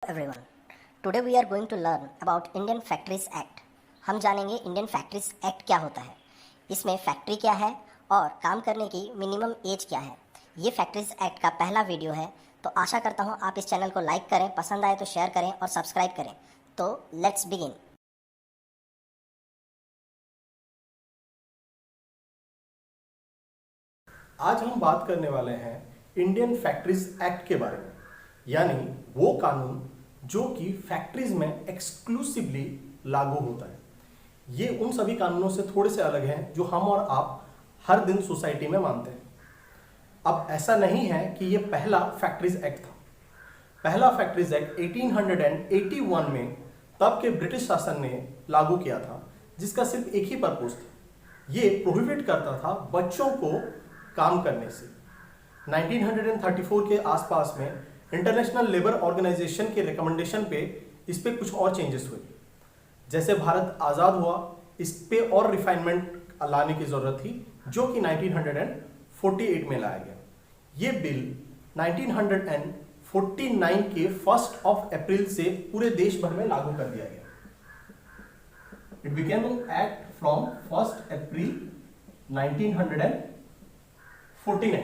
everyone. Today we are going to learn about Indian Factories Act. हम जानेंगे Indian factories act क्या होता है, इसमें फैक्ट्री क्या है और काम करने की मिनिमम एज क्या है। ये फैक्ट्रीज एक्ट का पहला वीडियो है, तो आशा करता हूँ आप इस चैनल को लाइक करें, पसंद आए तो शेयर करें और सब्सक्राइब करें। तो लेट्स बिगिन। आज हम बात करने वाले हैं इंडियन फैक्ट्रीज एक्ट के बारे में, यानी वो कानून जो कि फैक्ट्रीज में एक्सक्लूसिवली लागू होता है। ये उन सभी कानूनों से थोड़े से अलग हैं जो हम और आप हर दिन सोसाइटी में मानते हैं। अब ऐसा नहीं है कि ये पहला फैक्ट्रीज एक्ट था। पहला फैक्ट्रीज एक्ट 1881 में तब के ब्रिटिश शासन ने लागू किया था, जिसका सिर्फ एक ही पर्पस था। ये प्रोहिबिट करता था बच्चों को काम करने से। 1934 के आसपास में इंटरनेशनल लेबर ऑर्गेनाइजेशन के रिकमेंडेशन पे इस पे कुछ और चेंजेस हुए। जैसे भारत आज़ाद हुआ, इस पे और रिफाइनमेंट लाने की ज़रूरत थी, जो कि 1948 में लाया गया। ये बिल 1949 के 1 अप्रैल से पूरे देश भर में लागू कर दिया गया। It became an act from 1 अप्रैल 1949।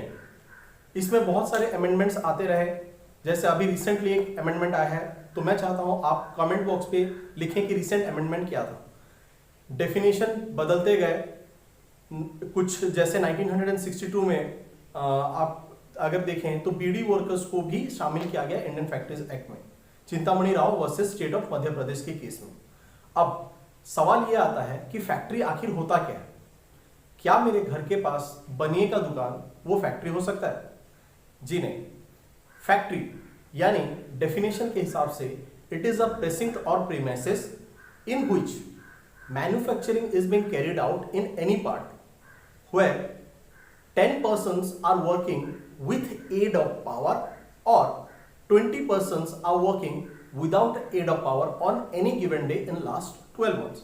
इसमें बहुत सारे अमेंडमेंट्स आते रहे। जैसे अभी रिसेंटली एक अमेंडमेंट आया है, तो मैं चाहता हूं आप कमेंट बॉक्स पे लिखें कि रिसेंट अमेंडमेंट क्या था। डेफिनेशन बदलते गए कुछ, जैसे 1962 में आप अगर देखें तो बीडी वर्कर्स को भी शामिल किया गया इंडियन फैक्ट्रीज एक्ट में, Chintamani Rao versus state of Madhya Pradesh के केस में। अब सवाल यह आता है कि फैक्ट्री आखिर होता क्या है? क्या मेरे घर के पास बनिए का दुकान वो फैक्ट्री हो सकता है? जी नहीं। फैक्ट्री यानी डेफिनेशन के हिसाब से इट इज अ प्रेसिंग और premises in which manufacturing is being carried out in any part where 10 persons are working with aid of power or 20 persons are working without aid of power on any given day in last 12 months।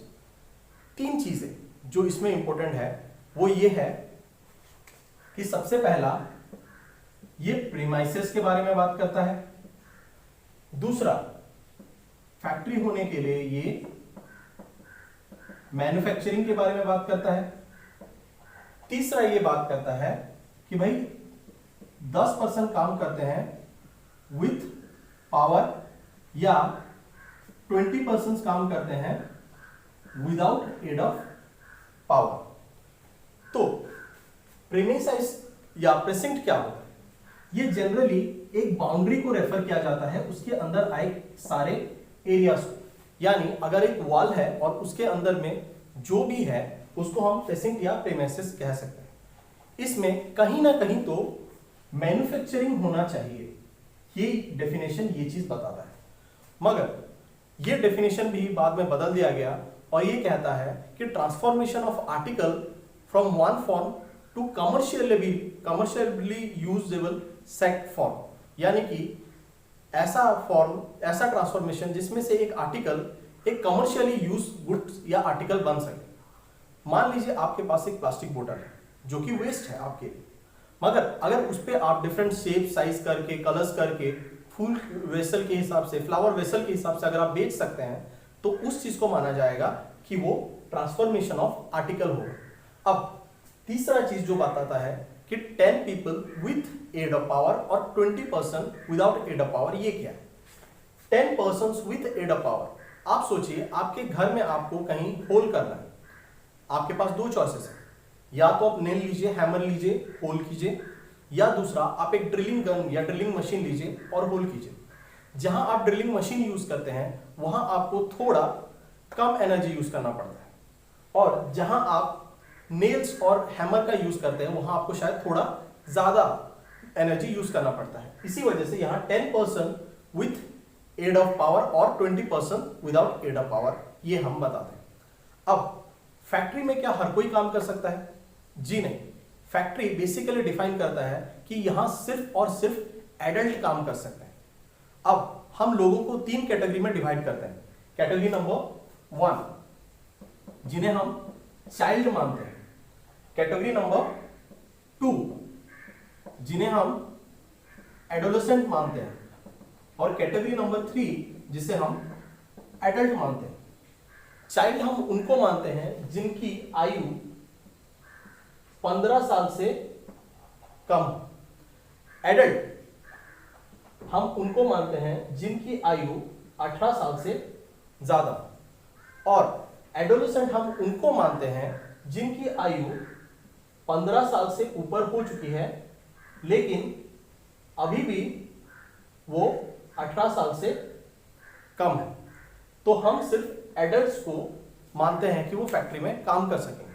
तीन चीजें जो इसमें important है वो ये है कि सबसे पहला ये प्रीमाइसेस के बारे में बात करता है। दूसरा, फैक्ट्री होने के लिए ये मैन्युफैक्चरिंग के बारे में बात करता है। तीसरा ये बात करता है कि भाई 10% काम करते हैं विथ पावर या 20% काम करते हैं विदाउट एड ऑफ पावर। तो प्रीमाइसेस या प्रेसिंक्ट क्या होता है? ये जनरली एक बाउंड्री को रेफर किया जाता है, उसके अंदर आए सारे एरियाज को। यानी अगर एक वॉल है और उसके अंदर में जो भी है उसको हम प्रेसिंक्ट या प्रीमाइसेस कह सकते हैं। इसमें कहीं ना कहीं तो मैन्युफैक्चरिंग होना चाहिए, ये डेफिनेशन ये चीज बताता है। मगर ये डेफिनेशन भी बाद में बदल दिया गया और ये कहता है कि transformation of article from one form to commercially usable set form, यानी कि ऐसा फॉर्म, ऐसा ट्रांसफॉर्मेशन जिसमें से एक आर्टिकल एक कमर्शियली यूज गुड्स या आर्टिकल बन सके। मान लीजिए आपके पास एक प्लास्टिक बोतल है जो कि वेस्ट है आपके लिए, मगर अगर उस पर आप डिफरेंट शेप साइज करके, कलर्स करके, फूल वेसल के हिसाब से, फ्लावर वेसल के हिसाब से अगर आप बेच सकते हैं तो उस चीज को माना जाएगा कि वो ट्रांसफॉर्मेशन ऑफ आर्टिकल होगा। अब तीसरा चीज जो बताता है कि 10 people with aid of power और 20% without aid of power, ये क्या है? 10 persons with aid of power। आप सोचिए आपके घर में आपको कहीं होल करना है, आपके पास दो चॉइसेस है, या तो आप नेल लीजिए, हैमर लीजिए, होल कीजिए, या दूसरा आप एक ड्रिलिंग गन या ड्रिलिंग मशीन लीजिए और होल कीजिए। जहां आप ड्रिलिंग मशीन यूज करते हैं वहां आपको थोड़ा कम एनर्जी यूज करना पड़ता है, और जहां आप नेल्स और हैमर का यूज करते हैं वहां आपको शायद थोड़ा ज्यादा एनर्जी यूज करना पड़ता है। इसी वजह से यहां 10% विथ एड ऑफ पावर और 20% विदाउट एड ऑफ पावर, ये हम बताते हैं। अब फैक्ट्री में क्या हर कोई काम कर सकता है? जी नहीं। फैक्ट्री बेसिकली डिफाइन करता है कि यहां सिर्फ और सिर्फ एडल्ट काम कर सकते हैं। अब हम लोगों को तीन कैटेगरी में डिवाइड करते हैं। कैटेगरी नंबर 1 जिन्हें हम चाइल्ड मानते हैं, कैटेगरी नंबर 2 जिन्हें हम एडोलेसेंट मानते हैं, और कैटेगरी नंबर 3 जिसे हम एडल्ट मानते हैं। चाइल्ड हम उनको मानते हैं जिनकी आयु 15 साल से कम। एडल्ट हम उनको मानते हैं जिनकी आयु 18 साल से ज्यादा। और एडोलेसेंट हम उनको मानते हैं जिनकी आयु 15 साल से ऊपर हो चुकी है लेकिन अभी भी वो 18 साल से कम है। तो हम सिर्फ एडल्ट्स को मानते हैं कि वो फैक्ट्री में काम कर सकेंगे।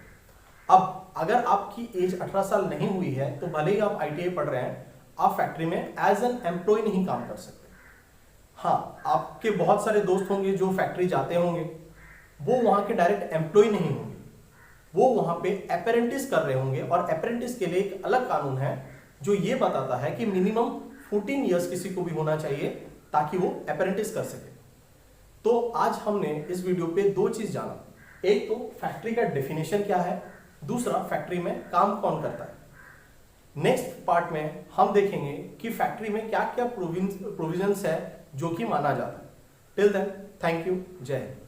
अब अगर आपकी एज 18 साल नहीं हुई है तो भले ही आप आईटीआई पढ़ रहे हैं, आप फैक्ट्री में एज एन एम्प्लॉय नहीं काम कर सकते। हाँ, आपके बहुत सारे दोस्त होंगे जो फैक्ट्री जाते होंगे, वो वहां के डायरेक्ट एम्प्लॉय नहीं होंगे, वो वहां पे अप्रेंटिस कर रहे होंगे। और अप्रेंटिस के लिए एक अलग कानून है जो ये बताता है कि मिनिमम 14 इयर्स किसी को भी होना चाहिए ताकि वो अप्रेंटिस कर सके। तो आज हमने इस वीडियो पे दो चीज जाना, एक तो फैक्ट्री का डेफिनेशन क्या है, दूसरा फैक्ट्री में काम कौन करता है। नेक्स्ट पार्ट में हम देखेंगे कि फैक्ट्री में क्या क्या प्रोविजंस है जो कि माना जाता है। टिल देन, थैंक यू, जय हिंद।